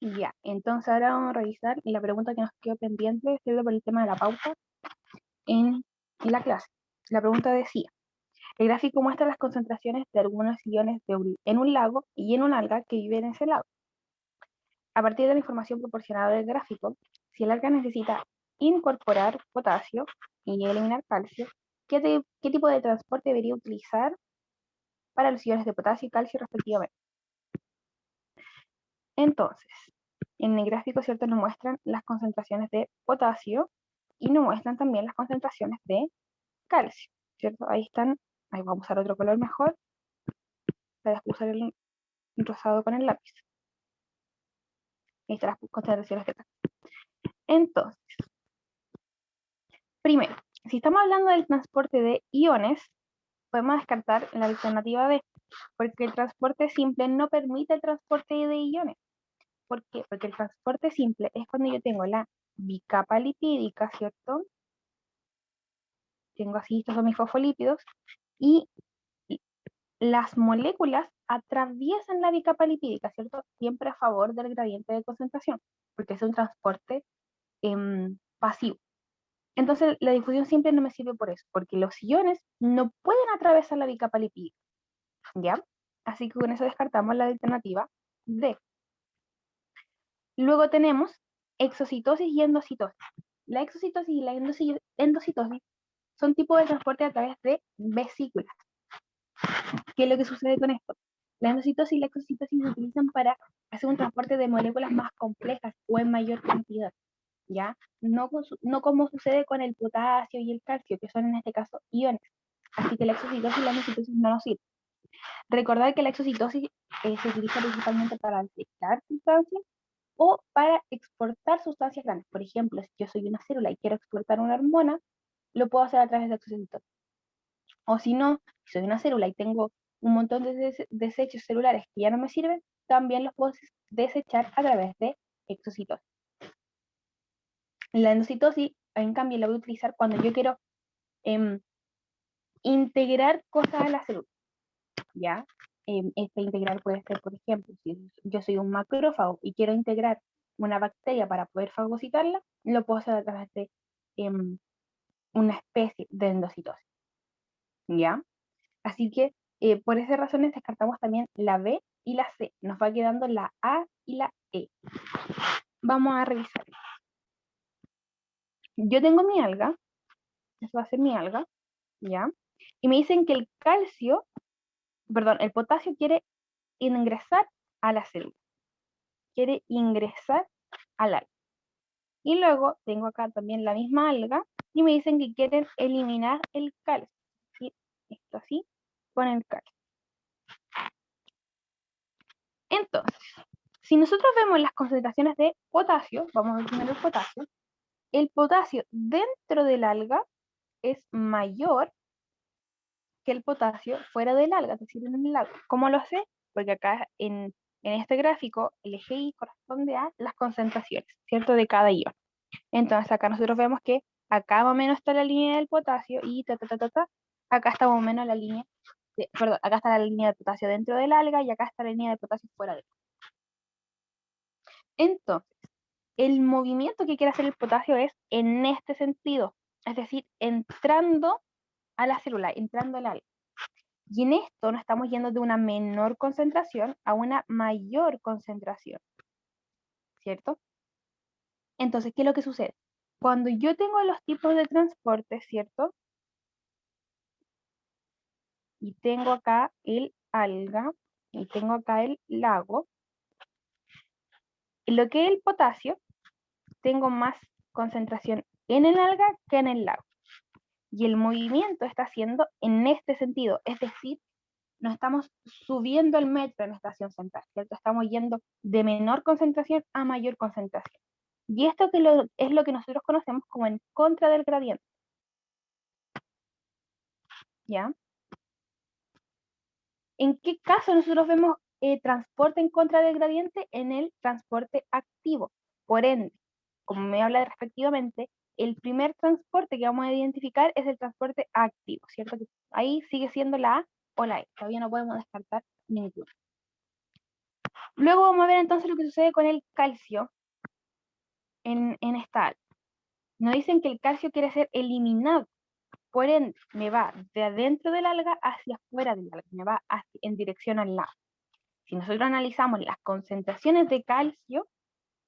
Ya, entonces ahora vamos a revisar la pregunta que nos quedó pendiente, ¿cierto? Por el tema de la pauta en la clase. La pregunta decía, el gráfico muestra las concentraciones de algunos iones en un lago y en un alga que vive en ese lago. A partir de la información proporcionada del gráfico, si el alga necesita incorporar potasio y eliminar calcio, ¿qué tipo de transporte debería utilizar para los iones de potasio y calcio respectivamente? Entonces, en el gráfico, ¿cierto? Nos muestran las concentraciones de potasio y nos muestran también las concentraciones de calcio, ¿cierto? Ahí están, ahí vamos a usar otro color mejor, para usar el rosado con el lápiz. Ahí están las concentraciones de calcio. Entonces, primero, si estamos hablando del transporte de iones, podemos descartar la alternativa D, porque el transporte simple no permite el transporte de iones. ¿Por qué? Porque el transporte simple es cuando yo tengo la bicapa lipídica, ¿cierto? Tengo así, estos son mis fosfolípidos, y las moléculas atraviesan la bicapa lipídica, ¿cierto? Siempre a favor del gradiente de concentración, porque es un transporte pasivo. Entonces, la difusión simple no me sirve por eso, porque los iones no pueden atravesar la bicapa lipídica, ¿ya? Así que con eso descartamos la alternativa D. Luego tenemos exocitosis y endocitosis. La exocitosis y la endocitosis son tipos de transporte a través de vesículas. ¿Qué es lo que sucede con esto? La endocitosis y la exocitosis se utilizan para hacer un transporte de moléculas más complejas o en mayor cantidad, ¿ya? No como sucede con el potasio y el calcio, que son en este caso iones. Así que la exocitosis y la endocitosis no nos sirven. Recordar que la exocitosis se utiliza principalmente para detectar sustancias o para exportar sustancias grandes. Por ejemplo, si yo soy una célula y quiero exportar una hormona, lo puedo hacer a través de exocitosis. O si no, si soy una célula y tengo un montón de desechos celulares que ya no me sirven, también los puedo desechar a través de exocitosis. La endocitosis, en cambio, la voy a utilizar cuando yo quiero integrar cosas a la célula, ¿ya? Este integrar puede ser, por ejemplo, si yo soy un macrófago y quiero integrar una bacteria para poder fagocitarla, lo puedo hacer a través de una especie de endocitosis, ¿ya? Así que por esas razones descartamos también la B y la C. Nos va quedando la A y la E. Vamos a revisar. Yo tengo mi alga, eso va a ser mi alga, ¿ya? Y me dicen que el potasio quiere ingresar a la célula. Quiere ingresar al alga. Y luego tengo acá también la misma alga y me dicen que quieren eliminar el calcio. ¿Sí? Esto así, con el calcio. Entonces, si nosotros vemos las concentraciones de potasio, vamos a ver primero el potasio dentro del alga es mayor que el potasio fuera del alga, es decir, en el agua. ¿Cómo lo sé? Porque acá en este gráfico el eje Y corresponde a las concentraciones, ¿cierto? De cada ion. Entonces acá nosotros vemos que acá más o menos está la línea del potasio y acá está más o menos la línea, acá está la línea de potasio dentro del alga y acá está la línea de potasio fuera del alga. Entonces, el movimiento que quiere hacer el potasio es en este sentido, es decir, entrando a la célula, entrando al alga. Y en esto nos estamos yendo de una menor concentración a una mayor concentración, ¿cierto? Entonces, ¿qué es lo que sucede? Cuando yo tengo los tipos de transporte, ¿cierto? Y tengo acá el alga y tengo acá el lago. En lo que es el potasio, tengo más concentración en el alga que en el lago. Y el movimiento está haciendo en este sentido, es decir, no estamos subiendo el metro en la estación central, ¿cierto? Estamos yendo de menor concentración a mayor concentración. Y esto es lo que nosotros conocemos como en contra del gradiente, ¿ya? ¿En qué caso nosotros vemos transporte en contra del gradiente? En el transporte activo. Por ende, como me habla respectivamente, el primer transporte que vamos a identificar es el transporte activo, ¿cierto? Ahí sigue siendo la A o la E. Todavía no podemos descartar ninguna. Luego vamos a ver entonces lo que sucede con el calcio en esta alga. Nos dicen que el calcio quiere ser eliminado, por ende me va de adentro del alga hacia afuera del alga, me va en dirección al lado. Si nosotros analizamos las concentraciones de calcio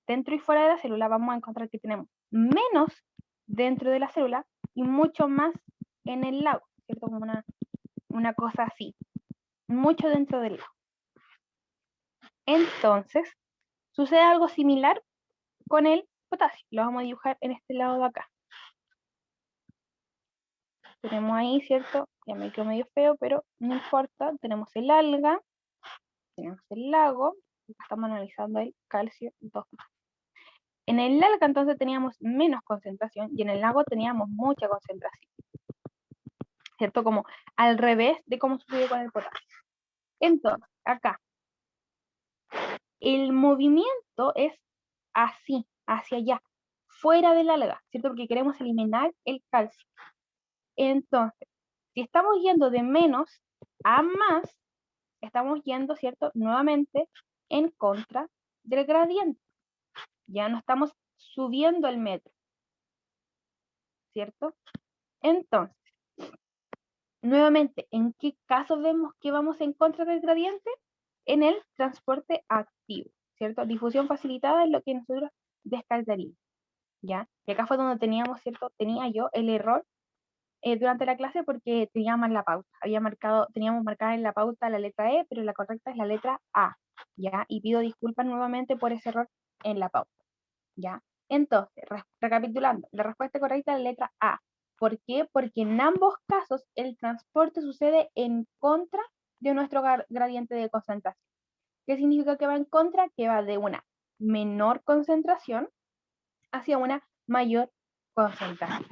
dentro y fuera de la célula, vamos a encontrar que tenemos menos dentro de la célula y mucho más en el lago, ¿cierto? Como una cosa así, mucho dentro del lago. Entonces, sucede algo similar con el potasio. Lo vamos a dibujar en este lado de acá. Tenemos ahí, ¿cierto? Ya me quedó medio feo, pero no importa. Tenemos el alga, tenemos el lago, estamos analizando el calcio 2. En el alga entonces teníamos menos concentración y en el lago teníamos mucha concentración, ¿cierto? Como al revés de cómo sucedió con el potasio. Entonces, acá, el movimiento es así, hacia allá, fuera del alga, ¿cierto? Porque queremos eliminar el calcio. Entonces, si estamos yendo de menos a más, estamos yendo, ¿cierto? Nuevamente en contra del gradiente. Ya no estamos subiendo el metro, ¿cierto? Entonces, nuevamente, ¿en qué caso vemos que vamos en contra del gradiente? En el transporte activo, ¿cierto? Difusión facilitada es lo que nosotros descartaríamos, ¿ya? Y acá fue donde teníamos, ¿cierto? Tenía yo el error durante la clase porque tenía mal la pauta. Teníamos marcada en la pauta la letra E, pero la correcta es la letra A, ¿ya? Y pido disculpas nuevamente por ese error en la pauta, ¿ya? Entonces, recapitulando, la respuesta correcta es la letra A. ¿Por qué? Porque en ambos casos el transporte sucede en contra de nuestro gradiente de concentración. ¿Qué significa que va en contra? Que va de una menor concentración hacia una mayor concentración.